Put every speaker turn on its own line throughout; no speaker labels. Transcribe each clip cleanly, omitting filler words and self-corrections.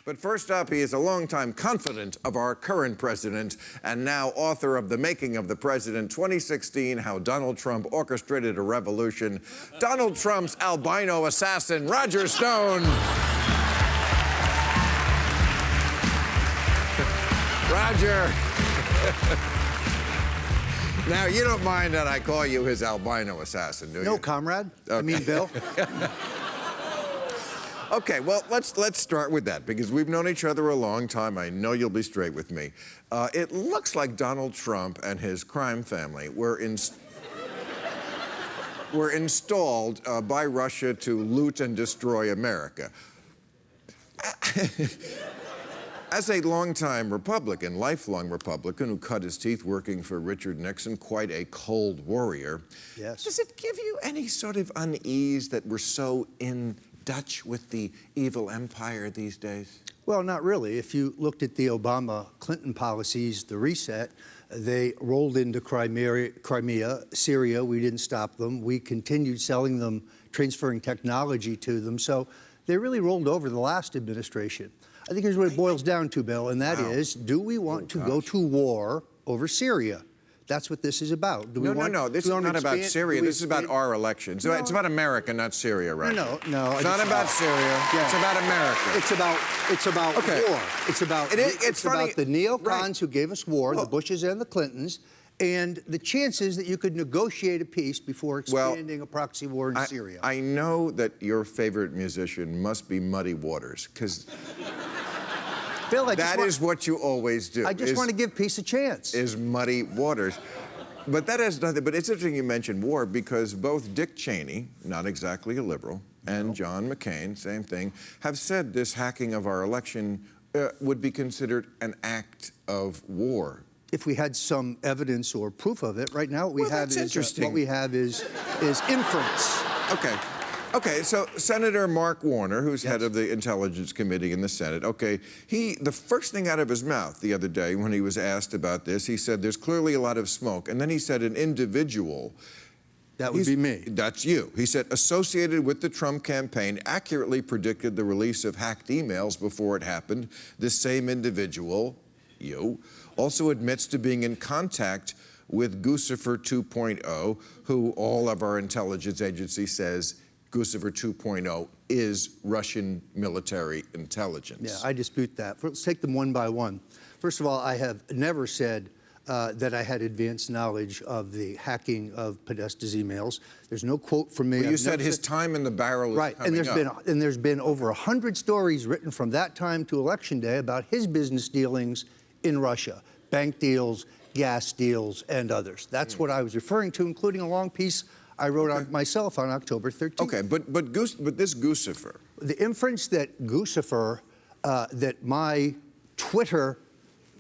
But first up, he is a longtime confidant of our current president and now author of The Making of the President, 2016, How Donald Trump Orchestrated a Revolution, Donald Trump's albino assassin, Roger Stone. Roger. Now, you don't mind that I call you his albino assassin, do you?
No, comrade. Okay. I mean, Bill.
Okay, well, let's start with that, because we've known each other a long time. I know you'll be straight with me. It looks like Donald Trump and his crime family were installed by Russia to loot and destroy America. As a longtime Republican, lifelong Republican who cut his teeth working for Richard Nixon, quite a cold warrior,
yes.
Does it give you any sort of unease that we're so in Dutch with the evil empire these days?
Well, not really. If you looked at the Obama-Clinton policies, the reset, they rolled into Crimea, Syria. We didn't stop them. We continued selling them, transferring technology to them. So they really rolled over the last administration. I think here's what it boils down to, Bill, and that is, do we want to go to war over Syria? That's what this is about.
No. This is not about Syria. This is about our elections. No. It's about America, not Syria, right?
No.
It's not about Syria. Yeah. It's about America.
It's about war. It's about the neocons who gave us war, the Bushes and the Clintons, and the chances that you could negotiate a peace before expanding a proxy war in Syria.
I know that your favorite musician must be Muddy Waters, because
Bill,
that is what you always do.
I just want to give peace a chance.
Is Muddy Waters. But that has nothing, but it's interesting you mentioned war, because both Dick Cheney, not exactly a liberal, and John McCain, same thing, have said this hacking of our election would be considered an act of war.
If we had some evidence or proof of it, right now what we have is inference.
Okay, so Senator Mark Warner, who's head of the Intelligence Committee in the Senate, the first thing out of his mouth the other day when he was asked about this, he said, there's clearly a lot of smoke. And then he said an individual.
That would be me.
That's you. He said, associated with the Trump campaign, accurately predicted the release of hacked emails before it happened. This same individual, you, also admits to being in contact with Guccifer 2.0, who all of our intelligence agency says Guccifer 2.0 is Russian military intelligence.
Yeah, I dispute that. Let's take them one by one. First of all, I have never said that I had advanced knowledge of the hacking of Podesta's emails. There's no quote from me.
Well, you said his time in the barrel is coming up.
And there's been over 100 stories written from that time to Election Day about his business dealings in Russia, bank deals, gas deals, and others. That's what I was referring to, including a long piece I wrote on myself on October 13th.
Okay, but this Guccifer.
The inference that Guccifer, that my Twitter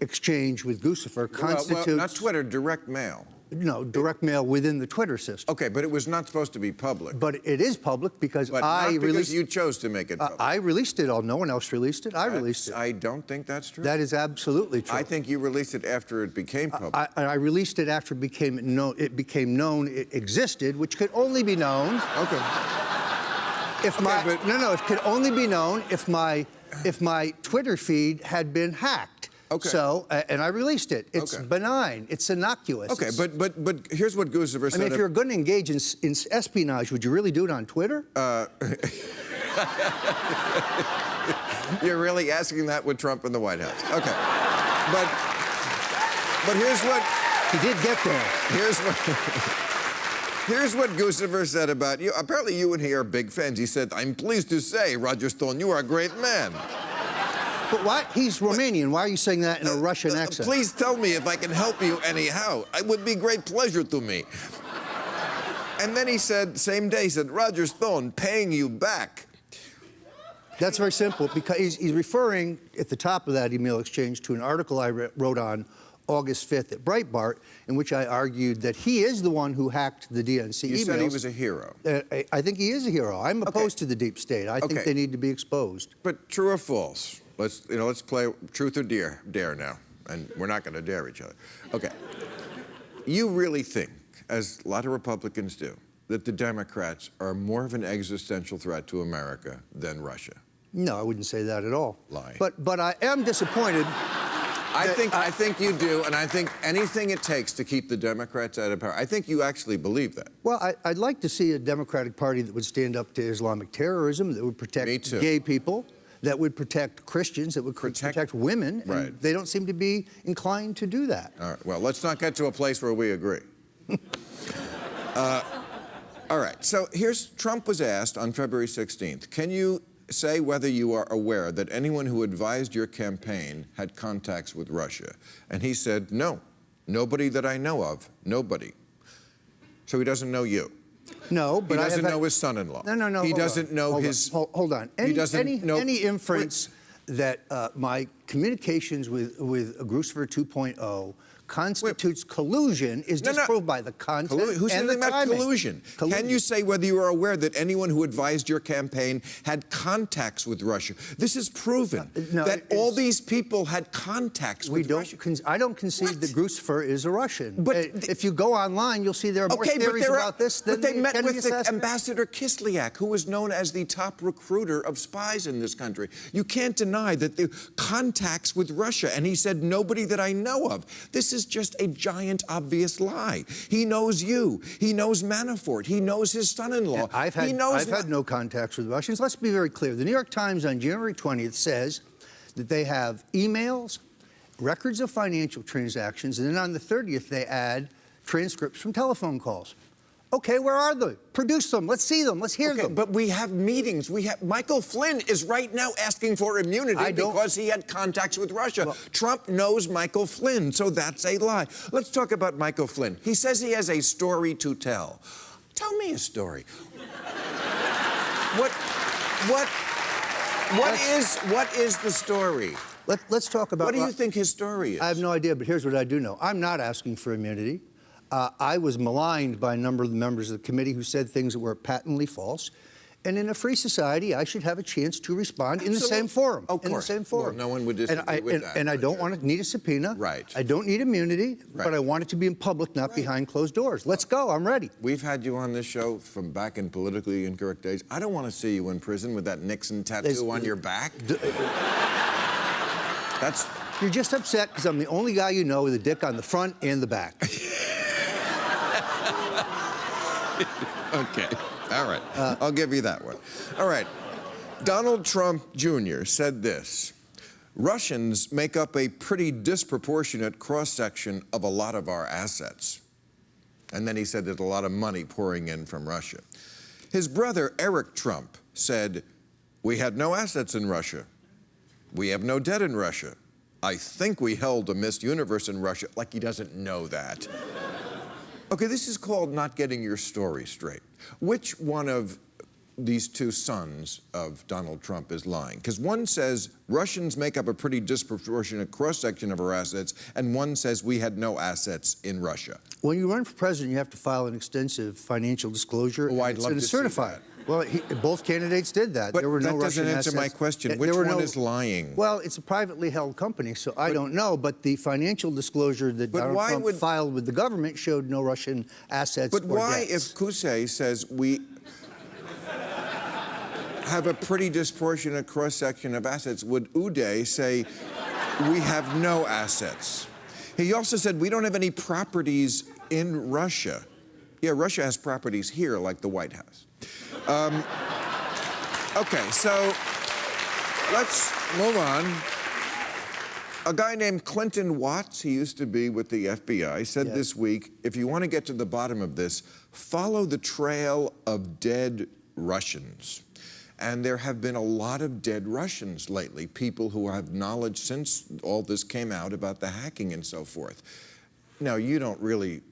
exchange with Guccifer constitutes...
Well, not Twitter, direct mail.
No, direct mail within the Twitter system.
Okay, but it was not supposed to be public.
But it is public because
because you chose to make it public.
I released it all. No one else released it. I released it.
I don't think that's true.
That is absolutely true.
I think you released it after it became public.
I released it after it became known it existed, which could only be known.
Okay.
It could only be known if my Twitter feed had been hacked.
Okay.
So, and I released it. It's benign. It's innocuous.
Okay, but here's what Guccifer said.
I mean, if you're going to engage in espionage, would you really do it on Twitter?
You're really asking that with Trump in the White House. Okay. But here's what...
He did get there.
Here's what Guccifer said about you. Apparently you and he are big fans. He said, I'm pleased to say, Roger Stone, you are a great man.
But why? He's Romanian. Why are you saying that in a Russian accent?
Please tell me if I can help you anyhow. It would be great pleasure to me. And then he said, same day, he said, Roger Stone, paying you back.
That's very simple, because he's referring at the top of that email exchange to an article I wrote on August 5th at Breitbart, in which I argued that he is the one who hacked the DNC emails.
You said he was a hero.
I think he is a hero. I'm opposed to the deep state. I think they need to be exposed.
But true or false? Let's play truth or dare now, and we're not going to dare each other. Okay. You really think, as a lot of Republicans do, that the Democrats are more of an existential threat to America than Russia?
No, I wouldn't say that at all.
Lie.
But I am disappointed.
I think you do, and I think anything it takes to keep the Democrats out of power. I think you actually believe that.
Well, I'd like to see a Democratic Party that would stand up to Islamic terrorism, that would protect gay people, that would protect Christians, that would protect women.
Right.
And they don't seem to be inclined to do that.
All right. Well, let's not get to a place where we agree. All right. So Trump was asked on February 16th, can you say whether you are aware that anyone who advised your campaign had contacts with Russia? And he said, no, nobody that I know of, nobody. So he doesn't know you.
No, but
he doesn't know his son-in-law.
No.
He doesn't know his.
Hold on. Any inference that my communications with Grucifer 2.0 constitutes collusion is disproved by the content
Who's
and the
about
timing.
collusion? Can you say whether you are aware that anyone who advised your campaign had contacts with Russia? This is proven that all these people had contacts with Russia.
I don't concede that Grucifer is a Russian. But if you go online, you'll see there are more theories about this than
they met with
the
Ambassador Kislyak, who was known as the top recruiter of spies in this country. You can't deny that the contacts with Russia, and he said nobody that I know of. This is just a giant, obvious lie. He knows you. He knows Manafort. He knows his son-in-law.
I've had no contacts with Russians. Let's be very clear. The New York Times on January 20th says that they have emails, records of financial transactions, and then on the 30th they add transcripts from telephone calls. Okay, where are they? Produce them. Let's see them. Let's hear them.
But we have meetings. Michael Flynn is right now asking for immunity because he had contacts with Russia. Well, Trump knows Michael Flynn, so that's a lie. Let's talk about Michael Flynn. He says he has a story to tell. Tell me a story. What is the story?
Let's talk about.
What do you think his story is?
I have no idea, but here's what I do know. I'm not asking for immunity. I was maligned by a number of the members of the committee who said things that were patently false. And in a free society, I should have a chance to respond in the same forum.
Of course.
In the same forum.
Well, no one would disagree with that.
And I don't need a subpoena.
Right.
I don't need immunity, but I want it to be in public, not behind closed doors. Let's go. I'm ready.
We've had you on this show from back in politically incorrect days. I don't want to see you in prison with that Nixon tattoo on your back.
You're just upset because I'm the only guy you know with a dick on the front and the back.
Okay. All right. I'll give you that one. All right. Donald Trump Jr. said this: Russians make up a pretty disproportionate cross-section of a lot of our assets. And then he said there's a lot of money pouring in from Russia. His brother, Eric Trump, said, we had no assets in Russia. We have no debt in Russia. I think we held a Miss Universe in Russia. Like he doesn't know that. Okay, this is called not getting your story straight. Which one of these two sons of Donald Trump is lying? Because one says Russians make up a pretty disproportionate cross-section of our assets, and one says we had no assets in Russia.
When you run for president, you have to file an extensive financial disclosure.
Oh, I'd love to
certify it. Well, both candidates did that.
But
there were no
that doesn't
Russian
answer my
assets.
question. Which one is lying?
Well, it's a privately held company, so I don't know. But the financial disclosure that Donald Trump filed with the government showed no Russian assets or debts.
But why, if Kusei says we have a pretty disproportionate cross-section of assets, would Uday say we have no assets? He also said we don't have any properties in Russia. Yeah, Russia has properties here, like the White House. Okay, so let's move on. A guy named Clinton Watts, he used to be with the FBI, said this week, if you want to get to the bottom of this, follow the trail of dead Russians. And there have been a lot of dead Russians lately, people who have knowledge since all this came out about the hacking and so forth. Now, you don't really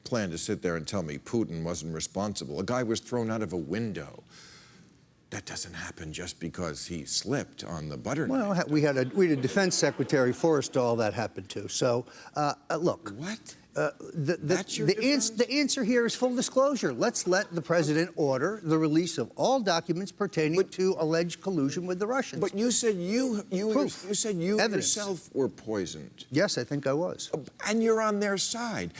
plan to sit there and tell me Putin wasn't responsible. A guy was thrown out of a window. That doesn't happen just because he slipped on the butternut.
Well, we had a defense secretary Forrestal that happened to. So, look.
What?
The answer here is full disclosure. Let's let the president order the release of all documents pertaining to alleged collusion with the Russians.
But you said you yourself were poisoned.
Yes, I think I was.
And you're on their side.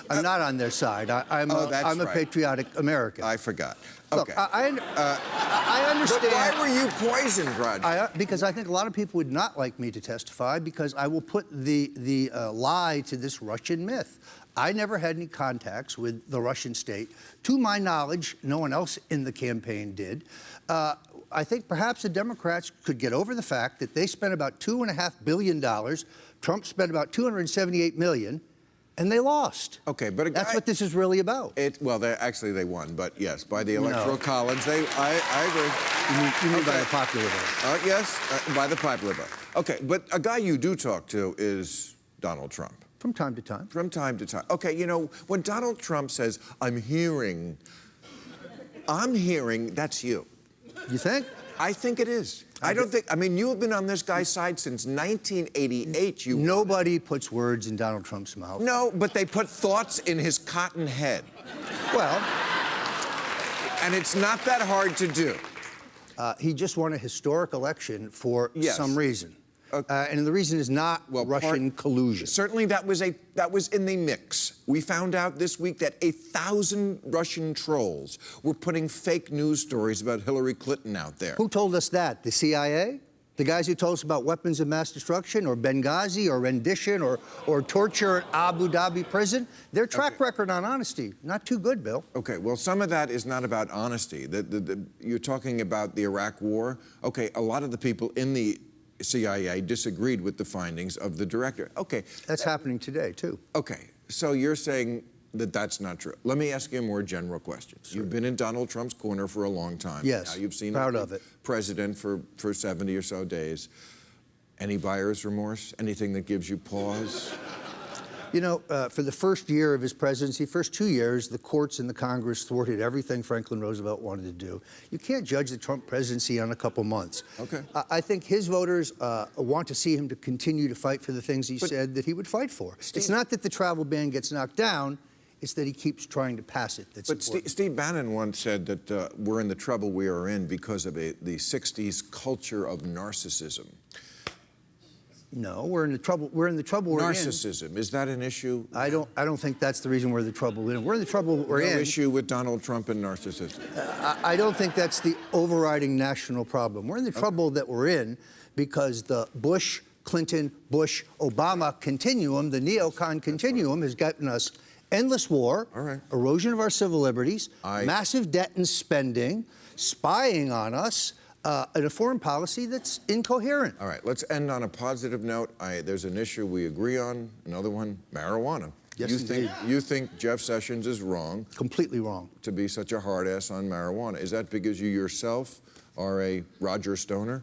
I'm not on their side. I'm
that's
a
right.
patriotic American.
I forgot.
Look,
Okay.
I understand.
But why were you poisoned, Roger?
Because I think a lot of people would not like me to testify because I will put the lie to this Russian myth. I never had any contacts with the Russian state. To my knowledge, no one else in the campaign did. I think perhaps the Democrats could get over the fact that they spent about $2.5 billion. Trump spent about $278 million. And they lost.
Okay, but
that's what this is really about.
Well, they won, but yes, by the Electoral College, I agree.
You mean by the popular vote?
Yes, by the popular vote. Okay, but a guy you do talk to is Donald Trump.
From time to time.
From time to time. Okay, you know, when Donald Trump says, I'm hearing, that's you.
You think?
I think it is. I don't think, I mean, you have been on this guy's side since 1988.
Nobody puts words in Donald Trump's mouth.
No, but they put thoughts in his cotton head.
Well.
And it's not that hard to do.
He just won a historic election for some reason. And the reason is not Russian collusion.
Certainly that was in the mix. We found out this week that 1,000 Russian trolls were putting fake news stories about Hillary Clinton out there.
Who told us that? The CIA? The guys who told us about weapons of mass destruction or Benghazi or rendition or torture at Abu Dhabi prison? Their track record on honesty, not too good, Bill.
Okay, well, some of that is not about honesty. You're talking about the Iraq War. Okay, a lot of the people in the CIA disagreed with the findings of the director. Okay.
That's happening today, too.
Okay, so you're saying that that's not true. Let me ask you a more general question. Sure. You've been in Donald Trump's corner for a long time.
Yes,
now you've seen
proud
him
of it.
President for 70 or so days. Any buyer's remorse? Anything that gives you pause?
You know, for the first year of his presidency, first 2 years, the courts and the Congress thwarted everything Franklin Roosevelt wanted to do. You can't judge the Trump presidency on a couple months.
Okay.
I think his voters want to see him to continue to fight for the things he said that he would fight for. It's not that the travel ban gets knocked down. It's that he keeps trying to pass it. That's important.
Steve Bannon once said that we're in the trouble we are in because of the 60s culture of narcissism.
No, we're in the trouble. We're in.
Narcissism, is that an issue?
I don't think that's the reason we're in the trouble. We're in the trouble we're in.
No issue with Donald Trump and narcissism.
I don't think that's the overriding national problem. We're in the trouble that we're in because the Bush, Clinton, Bush, Obama continuum, the neocon continuum, has gotten us endless war, erosion of our civil liberties, massive debt and spending, spying on us, and a foreign policy that's incoherent.
All right, let's end on a positive note. There's an issue we agree on, another one, marijuana.
Yes,
you think Jeff Sessions is wrong?
Completely wrong.
To be such a hard ass on marijuana. Is that because you yourself are a Roger Stoner?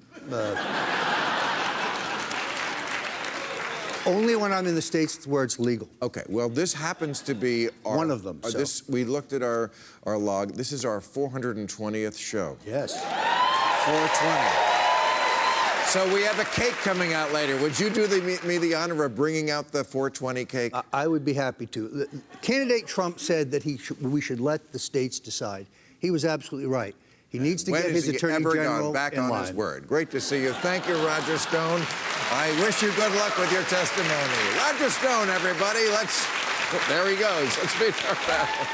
Only when I'm in the states where it's legal.
Okay, well, this happens to be
one of them.
We looked at our log. This is our 420th show.
Yes.
420. So we have a cake coming out later. Would you do me the honor of bringing out the 420 cake?
I would be happy to. Candidate Trump said that we should let the states decide. He was absolutely right. He needs to get his attorney general
back on his word. Great to see you. Thank you, Roger Stone. I wish you good luck with your testimony. Roger Stone, everybody. There he goes. Let's meet our panel.